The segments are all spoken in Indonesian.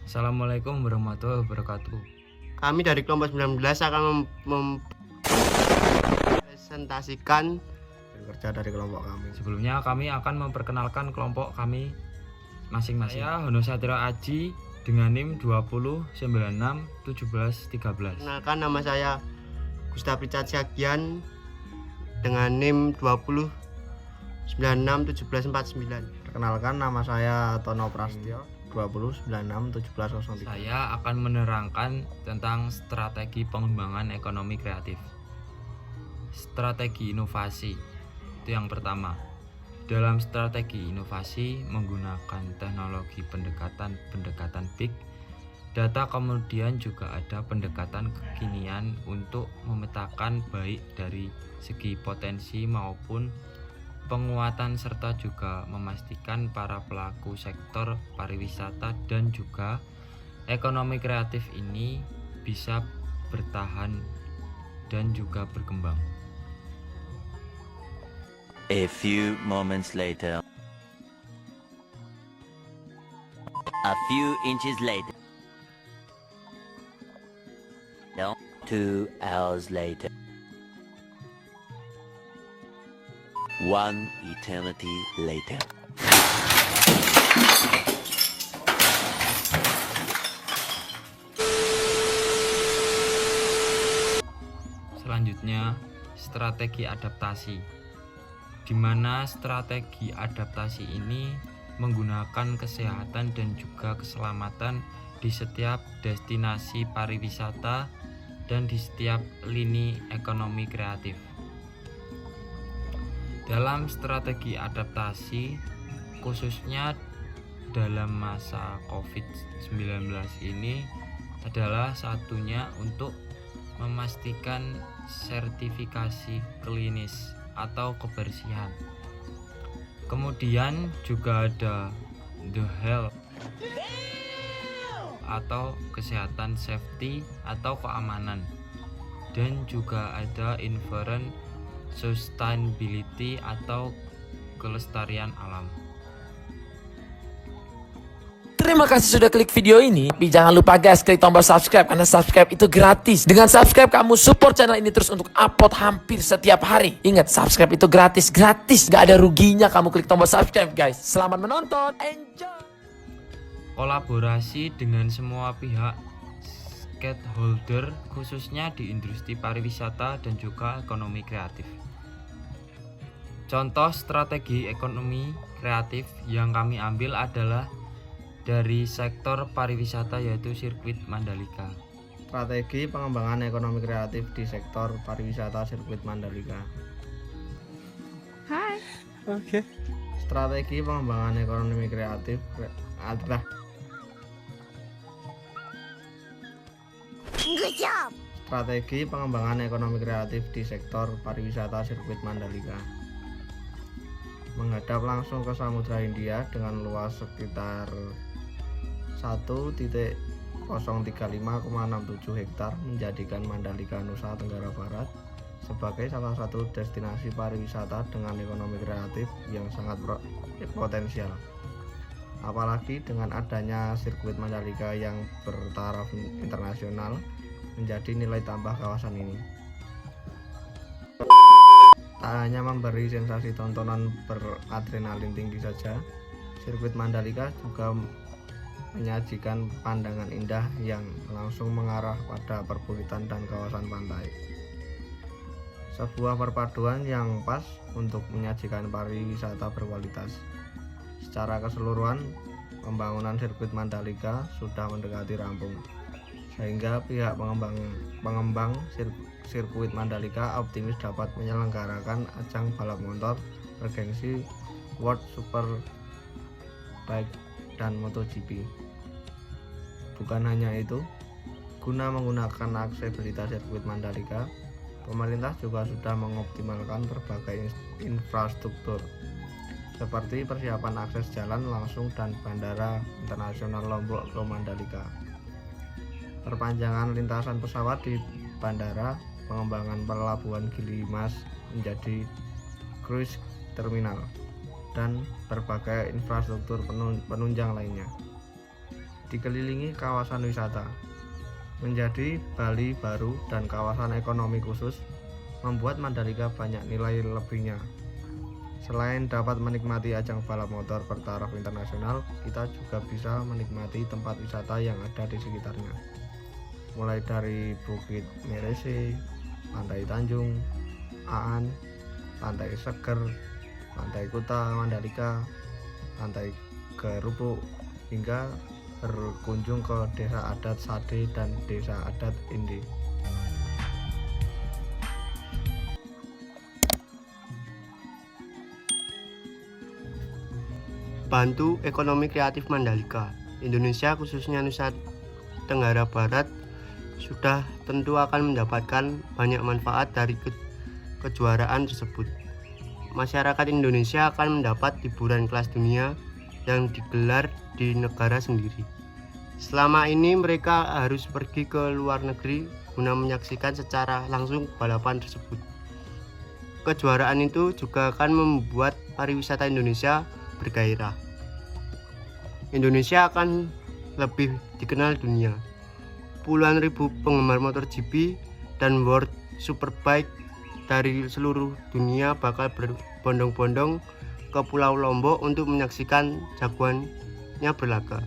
Assalamualaikum warahmatullahi wabarakatuh. Kami dari kelompok 19 akan mempresentasikan kerja dari kelompok kami. Sebelumnya kami akan memperkenalkan kelompok kami masing-masing. Saya Hono Satrio Aji dengan NIM 20961713. Kenalkan, nama saya Gustaf Richard Syagian dengan NIM 20961749. Perkenalkan, nama saya Tono Prastyo 20961703. Saya akan menerangkan tentang strategi pengembangan ekonomi kreatif. Strategi inovasi itu yang pertama. Dalam strategi inovasi menggunakan teknologi pendekatan big data, kemudian juga ada pendekatan kekinian untuk memetakan baik dari segi potensi maupun penguatan, serta juga memastikan para pelaku sektor pariwisata dan juga ekonomi kreatif ini bisa bertahan dan juga berkembang. A few moments later. A few inches later. 2 hours later. 1 eternity later. Selanjutnya, strategi adaptasi, di mana strategi adaptasi ini menggunakan kesehatan dan juga keselamatan di setiap destinasi pariwisata dan di setiap lini ekonomi kreatif. Dalam strategi adaptasi, khususnya dalam masa COVID-19 ini, adalah satunya untuk memastikan sertifikasi klinis atau kebersihan. Kemudian juga ada the health atau kesehatan, safety atau keamanan, dan juga ada environment sustainability atau kelestarian alam. Terima kasih sudah klik video ini. Tapi jangan lupa guys, klik tombol subscribe karena subscribe itu gratis. Dengan subscribe kamu support channel ini terus untuk upload hampir setiap hari. Ingat, subscribe itu gratis, gak ada ruginya kamu klik tombol subscribe guys. Selamat menonton, enjoy. Kolaborasi dengan semua pihak stakeholder, khususnya di industri pariwisata dan juga ekonomi kreatif. Contoh strategi ekonomi kreatif yang kami ambil adalah dari sektor pariwisata, yaitu sirkuit Mandalika. Strategi pengembangan ekonomi kreatif di sektor pariwisata sirkuit Mandalika. Hai. Oke. Strategi pengembangan ekonomi kreatif adalah strategi pengembangan ekonomi kreatif di sektor pariwisata sirkuit Mandalika. Menghadap langsung ke Samudra Hindia dengan luas sekitar 1,035,67 hektar menjadikan Mandalika, Nusa Tenggara Barat sebagai salah satu destinasi pariwisata dengan ekonomi kreatif yang sangat potensial. Apalagi dengan adanya sirkuit Mandalika yang bertaraf internasional menjadi nilai tambah kawasan ini. Tak hanya memberi sensasi tontonan beradrenalin tinggi saja, sirkuit Mandalika juga menyajikan pandangan indah yang langsung mengarah pada perbukitan dan kawasan pantai. Sebuah perpaduan yang pas untuk menyajikan pariwisata berkualitas. Secara keseluruhan, pembangunan sirkuit Mandalika sudah mendekati rampung, sehingga pihak pengembang sirkuit Mandalika optimis dapat menyelenggarakan ajang balap motor bergengsi World Superbike dan MotoGP. Bukan hanya itu, guna menggunakan aksesibilitas sirkuit Mandalika, pemerintah juga sudah mengoptimalkan berbagai infrastruktur seperti persiapan akses jalan langsung dan Bandara Internasional Lombok ke Mandalika, perpanjangan lintasan pesawat di bandara, pengembangan pelabuhan Gili Mas menjadi cruise terminal, dan berbagai infrastruktur penunjang lainnya. dikelilingi kawasan wisata. Menjadi Bali baru dan kawasan ekonomi khusus membuat Mandalika banyak nilai lebihnya. Selain dapat menikmati ajang balap motor bertaraf internasional, kita juga bisa menikmati tempat wisata yang ada di sekitarnya. Mulai dari Bukit Merese, Pantai Tanjung, Aan, Pantai Seger, Pantai Kuta Mandalika, Pantai Gerupuk, hingga berkunjung ke desa adat Sade dan desa adat Indi. Bantu ekonomi kreatif Mandalika. Indonesia khususnya Nusa Tenggara Barat sudah tentu akan mendapatkan banyak manfaat dari kejuaraan tersebut. Masyarakat Indonesia akan mendapat hiburan kelas dunia yang digelar di negara sendiri. Selama ini mereka harus pergi ke luar negeri guna menyaksikan secara langsung balapan tersebut. Kejuaraan itu juga akan membuat pariwisata Indonesia bergairah. Indonesia akan lebih dikenal dunia. Puluhan ribu penggemar MotoGP dan World Superbike dari seluruh dunia bakal berbondong-bondong ke Pulau Lombok untuk menyaksikan jagoannya berlaga.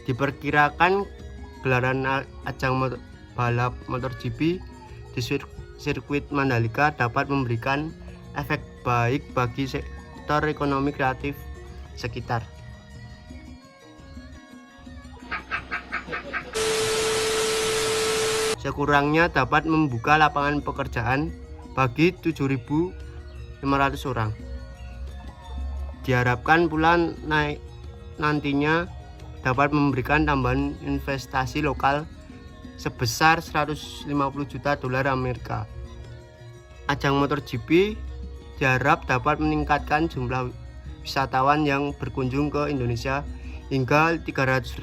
Diperkirakan gelaran ajang balap MotoGP di sirkuit Mandalika dapat memberikan efek baik bagi sektor ekonomi kreatif sekitar. Sekurangnya dapat membuka lapangan pekerjaan bagi 7.500 orang. Diharapkan pula nantinya dapat memberikan tambahan investasi lokal sebesar 150 juta dolar Amerika. Ajang MotoGP diharap dapat meningkatkan jumlah wisatawan yang berkunjung ke Indonesia hingga 300.000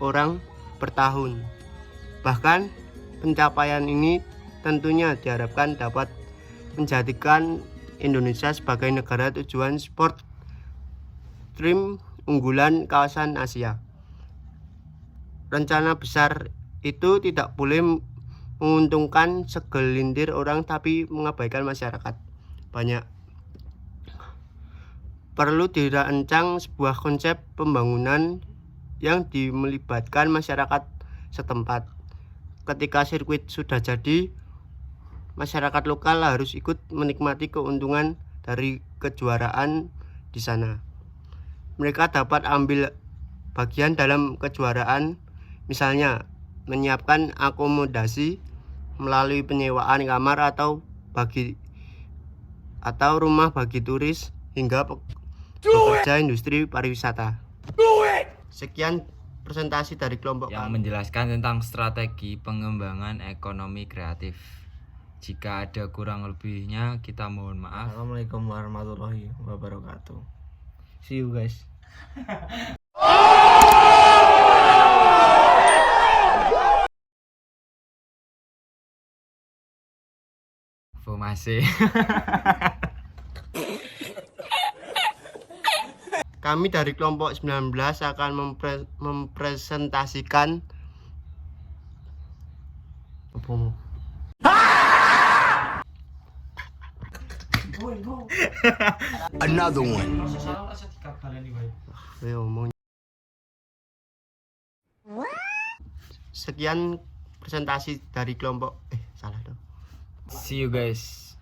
orang per tahun. Bahkan pencapaian ini tentunya diharapkan dapat menjadikan Indonesia sebagai negara tujuan sport trim unggulan kawasan Asia. Rencana besar itu tidak boleh menguntungkan segelintir orang tapi mengabaikan masyarakat banyak. Perlu dirancang sebuah konsep pembangunan yang melibatkan masyarakat setempat. Ketika sirkuit sudah jadi, masyarakat lokal harus ikut menikmati keuntungan dari kejuaraan di sana. Mereka dapat ambil bagian dalam kejuaraan, misalnya menyiapkan akomodasi melalui penyewaan kamar atau rumah bagi turis hingga bekerja industri pariwisata. Sekian presentasi dari kelompok yang kami. menjelaskan tentang strategi pengembangan ekonomi kreatif. Jika ada kurang lebihnya kita mohon maaf. Assalamualaikum warahmatullahi wabarakatuh. See you guys. Informasi. Kami dari kelompok 19 akan mempresentasikan Another one. Sekian presentasi dari kelompok salah dong. See you guys.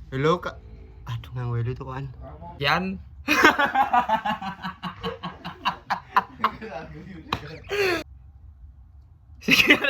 Halo Kak. Aduh nganggo itu kan. Sekian. Sekian.